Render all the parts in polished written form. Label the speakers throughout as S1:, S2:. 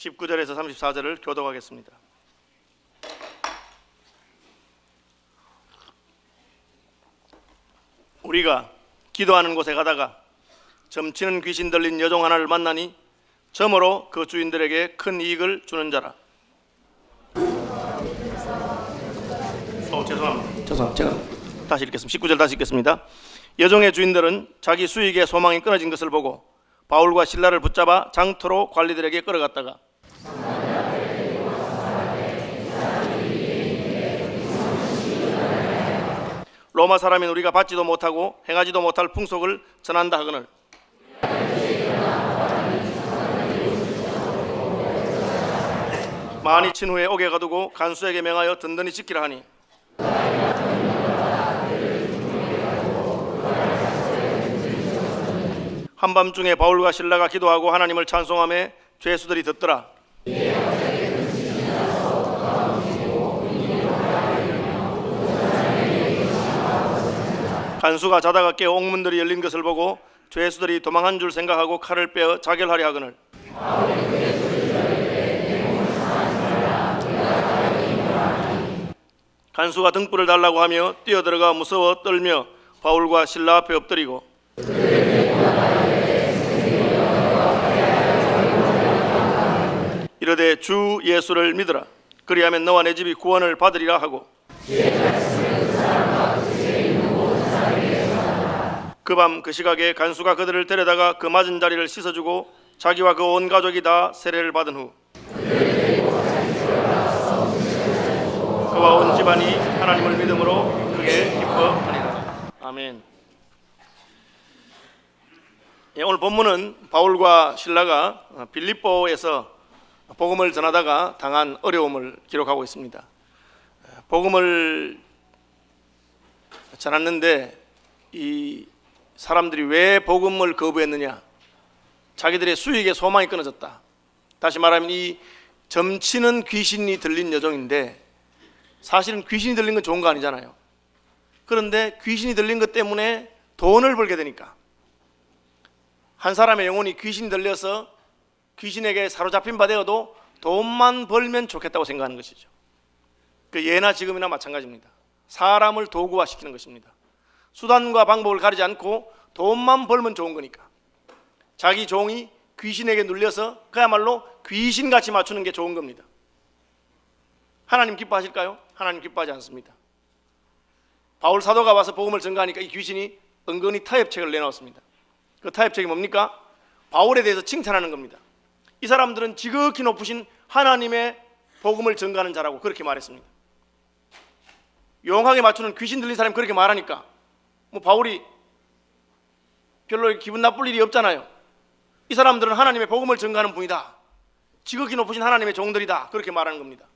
S1: 19절에서 34절을 교독하겠습니다. 우리가 기도하는 곳에 가다가 점치는 귀신 들린 여종 하나를 만나니 점으로 그 주인들에게 큰 이익을 주는 자라. 죄송합니다. 제가 다시 읽겠습니다. 19절 다시 읽겠습니다. 여종의 주인들은 자기 수익의 소망이 끊어진 것을 보고 바울과 실라를 붙잡아 장터로 관리들에게 끌어갔다가 로마 사람인 우리가 받지도 못하고 행하지도 못할 풍속을 전한다 하거늘 많이 친 후에 옥에 가두고 간수에게 명하여 든든히 지키라 하니 한밤중에 바울과 실라가 기도하고 하나님을 찬송하며 죄수들이 듣더라. 간수가 자다가 깨어 옥문들이 열린 것을 보고 죄수들이 도망한 줄 생각하고 칼을 빼어 자결하려 하거늘 간수가 등불을 달라고 하며 뛰어들어가 무서워 떨며 바울과 실라 앞에 엎드리고 이르되 주 예수를 믿으라. 그리하면 너와 내 집이 구원을 받으리라 하고 그 밤 그 시각에 간수가 그들을 데려다가 그 맞은 자리를 씻어주고 자기와 그 온 가족이 다 세례를 받은 후 그와 온 집안이 하나님을 믿음으로 크게 기뻐하니라. 아멘. 오늘 본문은 바울과 실라가 빌립보에서 복음을 전하다가 당한 어려움을 기록하고 있습니다. 복음을 전했는데 이 사람들이 왜 복음을 거부했느냐? 자기들의 수익의 소망이 끊어졌다. 다시 말하면 이 점치는 귀신이 들린 여종인데 사실은 귀신이 들린 건 좋은 거 아니잖아요. 그런데 귀신이 들린 것 때문에 돈을 벌게 되니까 한 사람의 영혼이 귀신이 들려서 귀신에게 사로잡힌 바 되어도 돈만 벌면 좋겠다고 생각하는 것이죠. 그 예나 지금이나 마찬가지입니다. 사람을 도구화시키는 것입니다. 수단과 방법을 가리지 않고 돈만 벌면 좋은 거니까 자기 종이 귀신에게 눌려서 그야말로 귀신같이 맞추는 게 좋은 겁니다. 하나님 기뻐하실까요? 하나님 기뻐하지 않습니다. 바울 사도가 와서 복음을 전가하니까 이 귀신이 은근히 타협책을 내놓았습니다. 그 타협책이 뭡니까? 바울에 대해서 칭찬하는 겁니다. 이 사람들은 지극히 높으신 하나님의 복음을 전가하는 자라고 그렇게 말했습니다. 용하게 맞추는 귀신 들린 사람이 그렇게 말하니까 바울이 별로 기분 나쁠 일이 없잖아요. 이 사람들은 하나님의 복음을 전가하는 분이다. 지극히 높으신 하나님의 종들이다. 그렇게 말하는 겁니다.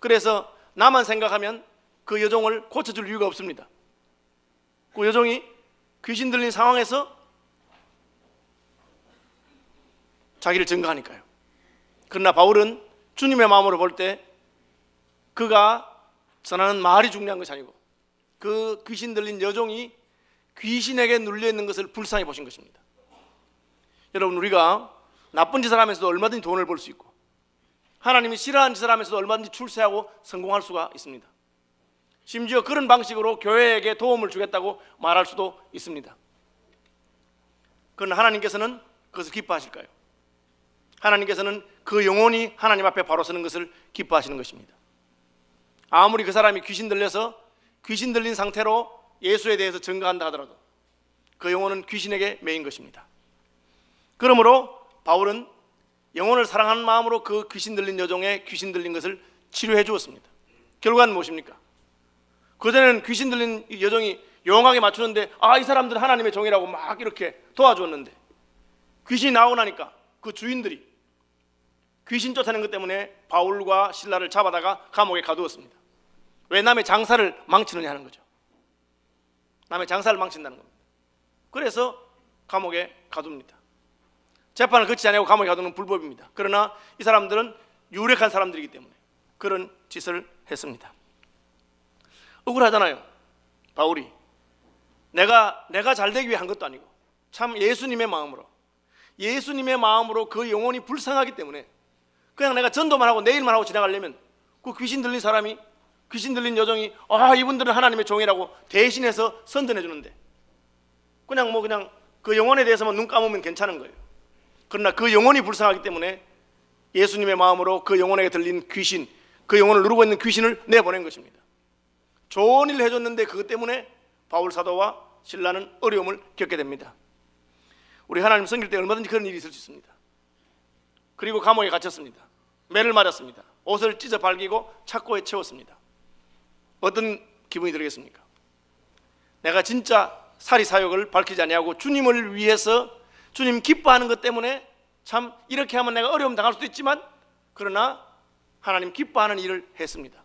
S1: 그래서 나만 생각하면 그 여종을 고쳐줄 이유가 없습니다. 그 여종이 귀신 들린 상황에서 자기를 증거하니까요. 그러나 바울은 주님의 마음으로 볼 때 그가 전하는 말이 중요한 것이 아니고 그 귀신 들린 여종이 귀신에게 눌려있는 것을 불쌍히 보신 것입니다. 여러분, 우리가 나쁜 짓을 하면서도 얼마든지 돈을 벌 수 있고 하나님이 싫어하는 짓을 하면서도 얼마든지 출세하고 성공할 수가 있습니다. 심지어 그런 방식으로 교회에게 도움을 주겠다고 말할 수도 있습니다. 그러나 하나님께서는 그것을 기뻐하실까요? 하나님께서는 그 영혼이 하나님 앞에 바로 서는 것을 기뻐하시는 것입니다. 아무리 그 사람이 귀신 들려서 귀신 들린 상태로 예수에 대해서 증거한다 하더라도 그 영혼은 귀신에게 매인 것입니다. 그러므로 바울은 영혼을 사랑하는 마음으로 그 귀신 들린 여종의 귀신 들린 것을 치료해 주었습니다. 결과는 무엇입니까? 그전에는 귀신 들린 여종이 용하게 맞추는데 이 사람들은 하나님의 종이라고 막 이렇게 도와주었는데 귀신이 나오고 나니까 그 주인들이 귀신 쫓아낸 것 때문에 바울과 실라를 잡아다가 감옥에 가두었습니다. 왜? 남의 장사를 망치느냐 하는 거죠. 남의 장사를 망친다는 겁니다. 그래서 감옥에 가둡니다. 재판을 거치지 않고 감옥에 가두는 불법입니다. 그러나 이 사람들은 유력한 사람들이기 때문에 그런 짓을 했습니다. 억울하잖아요. 바울이 내가 잘 되기 위해 한 것도 아니고 참 예수님의 마음으로 그 영혼이 불쌍하기 때문에 그냥 내가 전도만 하고 내일만 하고 지나가려면 그 귀신 들린 사람이, 귀신 들린 여종이 이분들은 하나님의 종이라고 대신해서 선전해 주는데 그냥 그 영혼에 대해서만 눈 감으면 괜찮은 거예요. 그러나 그 영혼이 불쌍하기 때문에 예수님의 마음으로 그 영혼에게 들린 귀신, 그 영혼을 누르고 있는 귀신을 내보낸 것입니다. 좋은 일을 해줬는데 그것 때문에 바울 사도와 실라는 어려움을 겪게 됩니다. 우리 하나님 섬길 때 얼마든지 그런 일이 있을 수 있습니다. 그리고 감옥에 갇혔습니다. 매를 맞았습니다. 옷을 찢어 발기고 착고에 채웠습니다. 어떤 기분이 들겠습니까? 내가 진짜 사리사욕을 밝히지 아니하고 주님을 위해서 주님 기뻐하는 것 때문에 참 이렇게 하면 내가 어려움 당할 수도 있지만 그러나 하나님 기뻐하는 일을 했습니다.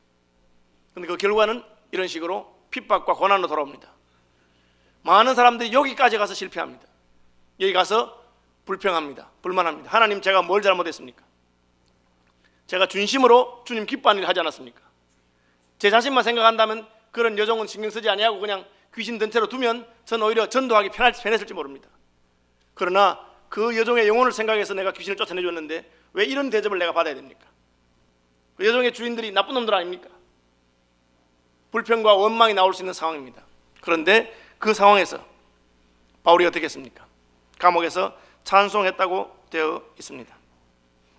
S1: 그런데 그 결과는 이런 식으로 핍박과 고난으로 돌아옵니다. 많은 사람들이 여기까지 가서 실패합니다. 여기 가서 불평합니다. 불만합니다. 하나님, 제가 뭘 잘못했습니까? 제가 진심으로 주님 기뻐하는 일을 하지 않았습니까? 제 자신만 생각한다면 그런 여종은 신경 쓰지 아니하고 그냥 귀신 든 채로 두면 저는 오히려 전도하기 편했을지 모릅니다. 그러나 그 여종의 영혼을 생각해서 내가 귀신을 쫓아내줬는데 왜 이런 대접을 내가 받아야 됩니까? 그 여종의 주인들이 나쁜 놈들 아닙니까? 불평과 원망이 나올 수 있는 상황입니다. 그런데 그 상황에서 바울이 어떻게 했습니까? 감옥에서 찬송했다고 되어 있습니다.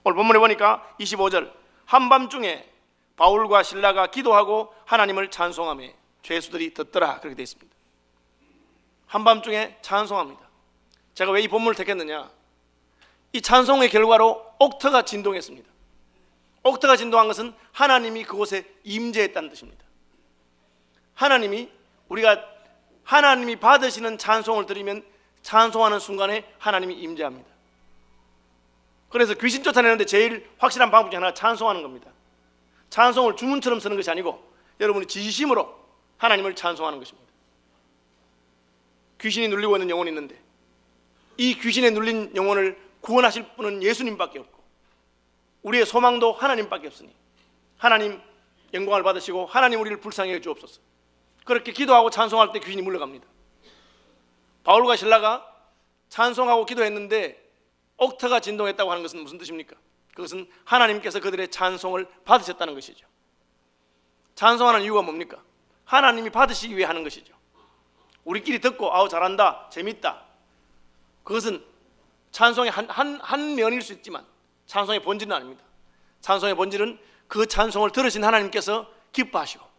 S1: 오늘 본문에 보니까 25절, 한밤중에 바울과 실라가 기도하고 하나님을 찬송하며 죄수들이 듣더라, 그렇게 되어 있습니다. 한밤중에 찬송합니다. 제가 왜 이 본문을 택했느냐? 이 찬송의 결과로 옥터가 진동했습니다. 옥터가 진동한 것은 하나님이 그곳에 임재했다는 뜻입니다. 우리가 하나님이 받으시는 찬송을 드리면 찬송하는 순간에 하나님이 임재합니다. 그래서 귀신 쫓아내는데 제일 확실한 방법 중에 하나가 찬송하는 겁니다. 찬송을 주문처럼 쓰는 것이 아니고 여러분이 진심으로 하나님을 찬송하는 것입니다. 귀신이 눌리고 있는 영혼이 있는데 이 귀신에 눌린 영혼을 구원하실 분은 예수님밖에 없고 우리의 소망도 하나님밖에 없으니 하나님 영광을 받으시고 하나님 우리를 불쌍히 여주옵소서. 그렇게 기도하고 찬송할 때 귀신이 물러갑니다. 바울과 실라가 찬송하고 기도했는데 옥터가 진동했다고 하는 것은 무슨 뜻입니까? 그것은 하나님께서 그들의 찬송을 받으셨다는 것이죠. 찬송하는 이유가 뭡니까? 하나님이 받으시기 위해 하는 것이죠. 우리끼리 듣고 잘한다, 재밌다, 그것은 찬송의 한 면일 수 있지만 찬송의 본질은 아닙니다. 찬송의 본질은 그 찬송을 들으신 하나님께서 기뻐하시고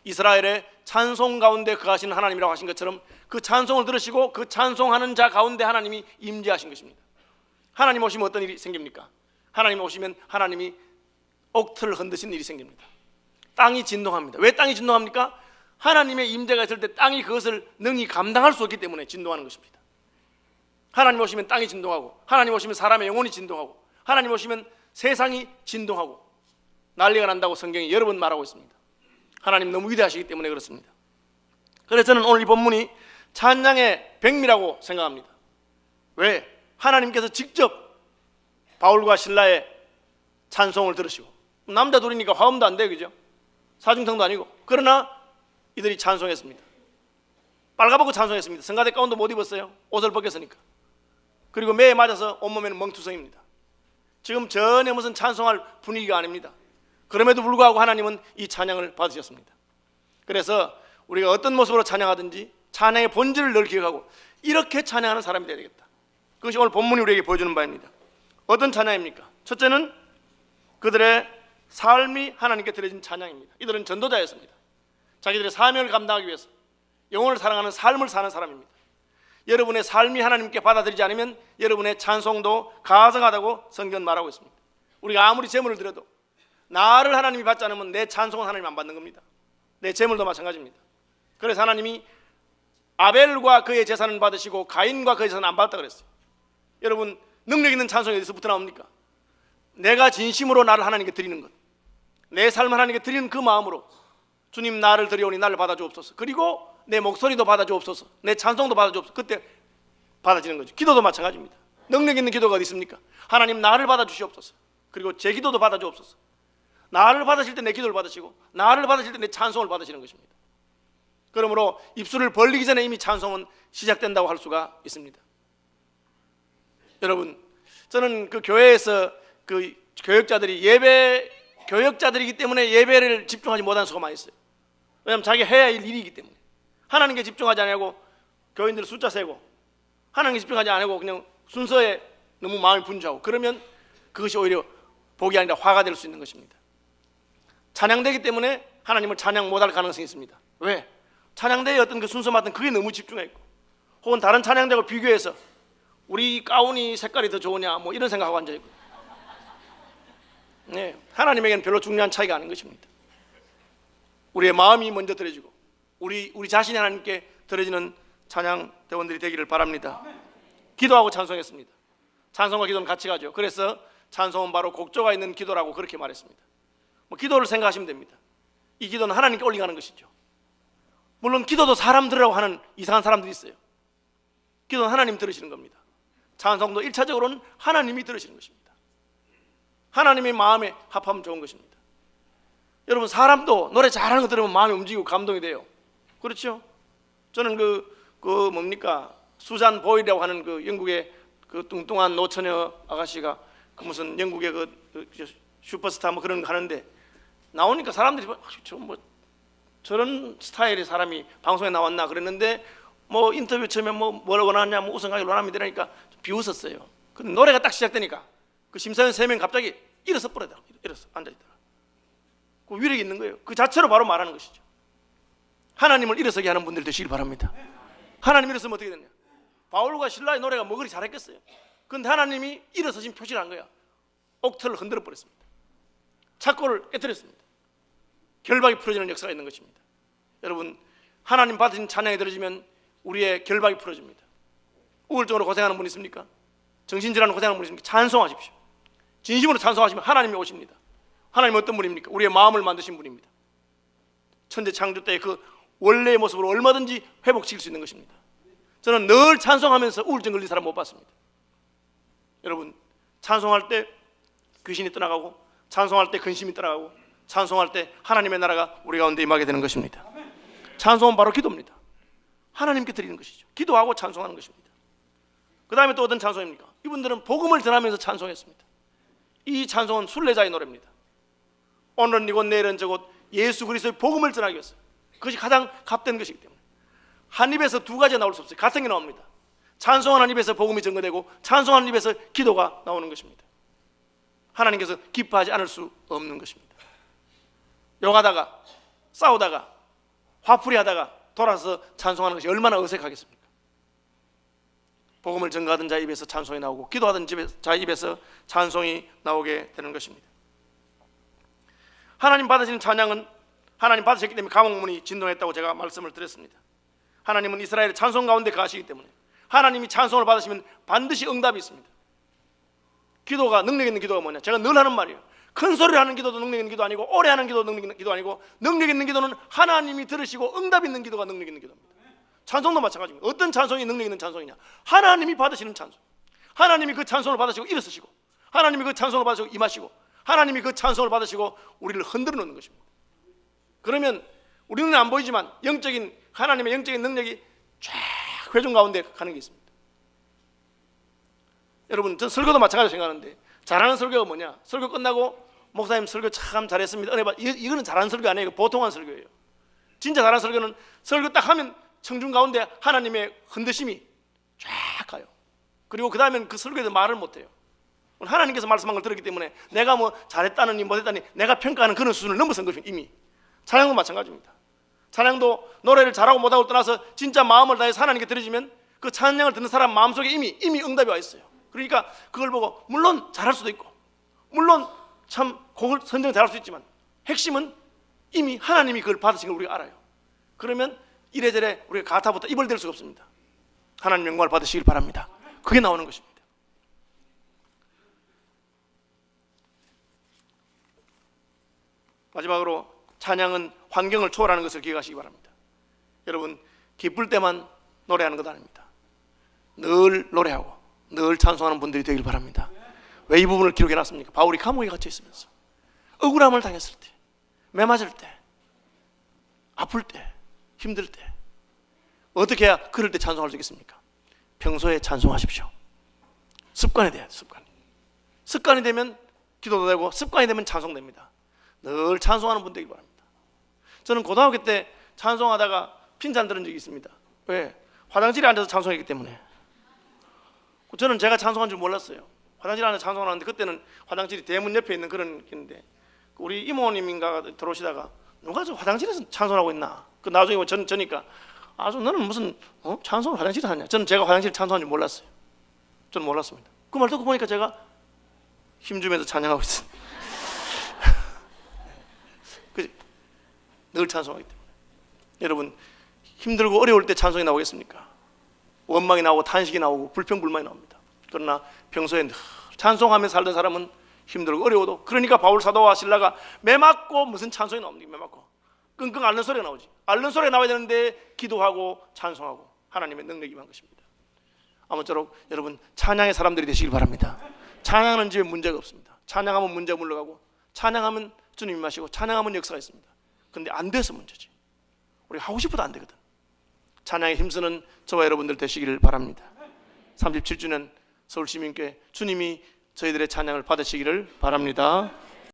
S1: 이스라엘의 찬송 가운데 거하시는 하나님이라고 하신 것처럼 그 찬송을 들으시고 그 찬송하는 자 가운데 하나님이 임재하신 것입니다. 하나님 오시면 어떤 일이 생깁니까? 하나님 오시면 하나님이 옥틀을 흔드시는 일이 생깁니다. 땅이 진동합니다. 왜 땅이 진동합니까? 하나님의 임재가 있을 때 땅이 그것을 능히 감당할 수 없기 때문에 진동하는 것입니다. 하나님 오시면 땅이 진동하고 하나님 오시면 사람의 영혼이 진동하고 하나님 오시면 세상이 진동하고 난리가 난다고 성경이 여러 번 말하고 있습니다. 하나님 너무 위대하시기 때문에 그렇습니다. 그래서 저는 오늘 이 본문이 찬양의 백미라고 생각합니다. 왜? 하나님께서 직접 바울과 실라의 찬송을 들으시고 남자 둘이니까 화음도 안 돼요, 그죠? 사중탕도 아니고. 그러나 이들이 찬송했습니다. 빨가벗고 찬송했습니다. 성가대 가운도 못 입었어요. 옷을 벗겼으니까. 그리고 매에 맞아서 온몸에는 멍투성입니다. 지금 전혀 무슨 찬송할 분위기가 아닙니다. 그럼에도 불구하고 하나님은 이 찬양을 받으셨습니다. 그래서 우리가 어떤 모습으로 찬양하든지 찬양의 본질을 늘 기억하고 이렇게 찬양하는 사람이 되어야 되겠다. 그것이 오늘 본문이 우리에게 보여주는 바입니다. 어떤 찬양입니까? 첫째는 그들의 삶이 하나님께 드려진 찬양입니다. 이들은 전도자였습니다. 자기들의 사명을 감당하기 위해서 영혼을 사랑하는 삶을 사는 사람입니다. 여러분의 삶이 하나님께 받아들이지 않으면 여러분의 찬송도 가증하다고 성경은 말하고 있습니다. 우리가 아무리 재물을 드려도 나를 하나님이 받지 않으면 내 찬송은 하나님 안 받는 겁니다. 내 재물도 마찬가지입니다. 그래서 하나님이 아벨과 그의 재산을 받으시고 가인과 그의 재산을 안 받았다 그랬어요. 여러분, 능력 있는 찬송이 어디서부터 나옵니까? 내가 진심으로 나를 하나님께 드리는 것, 내 삶을 하나님께 드리는 그 마음으로 주님 나를 드리오니 나를 받아주옵소서. 그리고 내 목소리도 받아주옵소서. 내 찬송도 받아주옵소서. 그때 받아지는 거죠. 기도도 마찬가지입니다. 능력 있는 기도가 어디 있습니까? 하나님 나를 받아주시옵소서. 그리고 제 기도도 받아주옵소서. 나를 받으실 때 내 기도를 받으시고 나를 받으실 때 내 찬송을 받으시는 것입니다. 그러므로 입술을 벌리기 전에 이미 찬송은 시작된다고 할 수가 있습니다. 여러분, 저는 그 교회에서 그 교역자들이기 때문에 예배를 집중하지 못하는 수가 많이 있어요. 왜냐하면 자기 해야 할 일이기 때문에. 하나님께 집중하지 않고 교인들 숫자 세고 하나님께 집중하지 않고 그냥 순서에 너무 마음이 분주하고, 그러면 그것이 오히려 복이 아니라 화가 될 수 있는 것입니다. 찬양되기 때문에 하나님을 찬양 못할 가능성이 있습니다. 왜? 찬양대의 어떤 그 순서 맡은 그게 너무 집중했고, 혹은 다른 찬양대하고 비교해서 우리 가운이 색깔이 더 좋으냐 뭐 이런 생각하고 앉아있고, 네, 하나님에게는 별로 중요한 차이가 아닌 것입니다. 우리의 마음이 먼저 드려지고 우리 자신이 하나님께 드려지는 찬양 대원들이 되기를 바랍니다. 기도하고 찬송했습니다. 찬송과 기도는 같이 가죠. 그래서 찬송은 바로 곡조가 있는 기도라고 그렇게 말했습니다. 뭐 기도를 생각하시면 됩니다. 이 기도는 하나님께 올려가는 것이죠. 물론 기도도 사람 들으라고 하는 이상한 사람들이 있어요. 기도는 하나님 들으시는 겁니다. 찬송도 1차적으로는 하나님이 들으시는 것입니다. 하나님의 마음에 합하면 좋은 것입니다. 여러분, 사람도 노래 잘하는 거 들으면 마음이 움직이고 감동이 돼요. 그렇죠? 저는 뭡니까, 수잔 보일이라고 하는 그 영국의 그 뚱뚱한 노처녀 아가씨가 그 무슨 영국의 그 슈퍼스타 뭐 그런 거 하는데, 나오니까 사람들이 저런 스타일의 사람이 방송에 나왔나 그랬는데, 뭐 인터뷰 처음에 뭘 원하냐, 뭐 우승하길 원합니다 이러니까 비웃었어요. 근데 노래가 딱 시작되니까 그 심사위원 3명 갑자기 일어서 버리더라고. 일어서 앉아있더라. 그 위력이 있는 거예요. 그 자체로 바로 말하는 것이죠. 하나님을 일어서게 하는 분들 되시길 바랍니다. 하나님 일어서면 어떻게 되냐? 바울과 신라의 노래가 뭐 그리 잘했겠어요? 그런데 하나님이 일어서신 표시를 한 거야. 옥터를 흔들어 버렸습니다. 착고를 깨뜨렸습니다. 결박이 풀어지는 역사가 있는 것입니다. 여러분, 하나님 받으신 찬양이 들어지면 우리의 결박이 풀어집니다. 우울증으로 고생하는 분 있습니까? 정신질환으로 고생하는 분 있습니까? 찬송하십시오. 진심으로 찬송하시면 하나님이 오십니다. 하나님은 어떤 분입니까? 우리의 마음을 만드신 분입니다. 천재 창조 때의 그 원래의 모습으로 얼마든지 회복시킬 수 있는 것입니다. 저는 늘 찬송하면서 우울증 걸린 사람 못 봤습니다. 여러분, 찬송할 때 귀신이 떠나가고, 찬송할 때 근심이 떠나가고, 찬송할 때 하나님의 나라가 우리 가운데 임하게 되는 것입니다. 찬송은 바로 기도입니다. 하나님께 드리는 것이죠. 기도하고 찬송하는 것입니다. 그 다음에 또 어떤 찬송입니까? 이분들은 복음을 전하면서 찬송했습니다. 이 찬송은 순례자의 노래입니다. 오늘은 이곳 내일은 저곳 예수 그리스도의 복음을 전하기 위해서, 그것이 가장 값된 것이기 때문에 한 입에서 두 가지가 나올 수 없어요. 같은 게 나옵니다. 찬송하는 입에서 복음이 전거되고 찬송하는 입에서 기도가 나오는 것입니다. 하나님께서 기뻐하지 않을 수 없는 것입니다. 욕하다가 싸우다가 화풀이하다가 돌아서 찬송하는 것이 얼마나 어색하겠습니까? 복음을 전가하던 자의 입에서 찬송이 나오고 기도하던 자의 입에서 찬송이 나오게 되는 것입니다. 하나님 받으시는 찬양은 하나님 받으셨기 때문에 감옥문이 진동했다고 제가 말씀을 드렸습니다. 하나님은 이스라엘의 찬송 가운데 가시기 때문에 하나님이 찬송을 받으시면 반드시 응답이 있습니다. 기도가 능력 있는 기도가 뭐냐? 제가 늘 하는 말이에요. 큰 소리를 하는 기도도 능력 있는 기도 아니고, 오래 하는 기도도 능력 있는 기도 아니고, 능력 있는 기도는 하나님이 들으시고 응답 있는 기도가 능력 있는 기도입니다. 찬송도 마찬가지입니다. 어떤 찬송이 능력 있는 찬송이냐? 하나님이 받으시는 찬송. 하나님이 그 찬송을 받으시고 일어서시고, 하나님이 그 찬송을 받으시고 임하시고, 하나님이 그 찬송을 받으시고 우리를 흔들어 놓는 것입니다. 그러면 우리 눈에 안 보이지만 하나님의 영적인 능력이 쫙 회중 가운데 가는 게 있습니다. 여러분, 전 설교도 마찬가지로 생각하는데, 잘하는 설교가 뭐냐? 설교 끝나고 목사님 설교 참 잘했습니다, 은혜 받. 이거는 잘하는 설교 아니에요. 보통한 설교예요. 진짜 잘하는 설교는 설교 딱 하면 청중 가운데 하나님의 흔드심이 쫙 가요. 그리고 그 다음엔 그 설교에서 말을 못해요. 하나님께서 말씀한 걸 들었기 때문에 내가 뭐 잘했다느니 못했다니 내가 평가하는 그런 수준을 넘어선 것입니다. 이미 찬양도 마찬가지입니다. 찬양도 노래를 잘하고 못하고 떠나서 진짜 마음을 다해서 하나님께 드려지면 그 찬양을 듣는 사람 마음속에 이미 응답이 와 있어요. 그러니까 그걸 보고 물론 잘할 수도 있고, 물론 참 곡을 선정 잘할 수 있지만, 핵심은 이미 하나님이 그걸 받으신 걸 우리가 알아요. 그러면 이래저래 우리가 가타부터 입을 댈 수가 없습니다. 하나님 영광을 받으시길 바랍니다. 그게 나오는 것입니다. 마지막으로 찬양은 환경을 초월하는 것을 기억하시기 바랍니다. 여러분, 기쁠 때만 노래하는 것 아닙니다. 늘 노래하고 늘 찬송하는 분들이 되길 바랍니다. 왜 이 부분을 기록해놨습니까? 바울이 감옥에 갇혀 있으면서 억울함을 당했을 때, 매 맞을 때, 아플 때, 힘들 때 어떻게 해야 그럴 때 찬송할 수 있겠습니까? 평소에 찬송하십시오. 습관이 돼야 돼요. 습관이 되면 기도도 되고 습관이 되면 찬송됩니다. 늘 찬송하는 분 되길 바랍니다. 저는 고등학교 때 찬송하다가 핀잔 들은 적이 있습니다. 왜? 화장실에 앉아서 찬송했기 때문에. 저는 제가 찬송한 줄 몰랐어요. 화장실에 앉아서 찬송하는데 그때는 화장실이 대문 옆에 있는 그런 길인데 우리 이모님인가 들어오시다가 누가 저 화장실에서 찬송하고 있나? 그 나중에 저니까 아주 너는 무슨 찬송을 화장실에 하냐? 저는 제가 화장실에 찬송한 줄 몰랐어요. 저는 몰랐습니다. 그 말 듣고 보니까 제가 힘주면서 찬양하고 있어요. 그지? 늘 찬송하기 때문에. 여러분 힘들고 어려울 때 찬송이 나오겠습니까? 원망이 나오고 탄식이 나오고 불평불만이 나옵니다. 그러나 평소에 늘 찬송하며 살던 사람은 힘들고 어려워도, 그러니까 바울 사도와 실라가 매맞고 무슨 찬송이 나옵니까? 매맞고 끙끙 앓는 소리가 나오지. 앓는 소리가 나와야 되는데 기도하고 찬송하고 하나님의 능력이 임한 것입니다. 아무쪼록 여러분 찬양의 사람들이 되시길 바랍니다. 찬양하는 집에 문제가 없습니다. 찬양하면 문제가 물러가고, 찬양하면 주님이 마시고, 찬양하면 역사가 있습니다. 그런데 안 돼서 문제지. 우리 하고 싶어도 안 되거든. 찬양에 힘쓰는 저와 여러분들 되시기를 바랍니다. 37주년 서울시민교회 주님이 저희들의 찬양을 받으시기를 바랍니다.